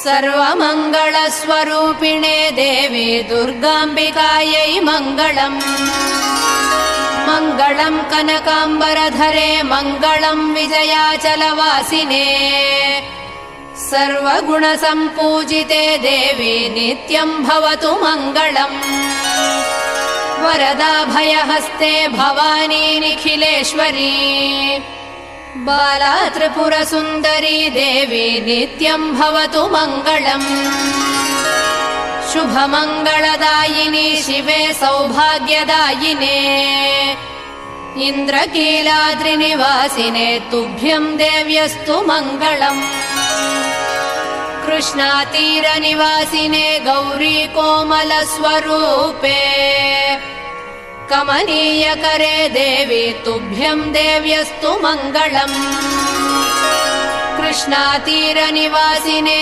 सर्वमङ्गलस्वरूपिणे देवी दुर्गाम्बिकायै मङ्गलम्। मङ्गलम् कनकाम्बरधरे मङ्गलम् विजयाचलवासिने। सर्वगुणसम्पूजिते देवी नित्यम् भवतु मङ्गलम्। वरदाभयहस्ते भवानी निखिलेश्वरी। बाला त्रिपुरसुन्दरी देवी नित्यम् भवतु मङ्गलम्। शुभमङ्गलदायिनी शिवे सौभाग्यदायिने। इन्द्रकीलाद्रिनिवासिने तुभ्यम् देव्यस्तु मङ्गलम्। कृष्णातीरनिवासिने गौरी कोमलस्वरूपे। कमनीयकरे देवी तुभ्यम् देव्यस्तु मङ्गलम्। कृष्णातीरनिवासिने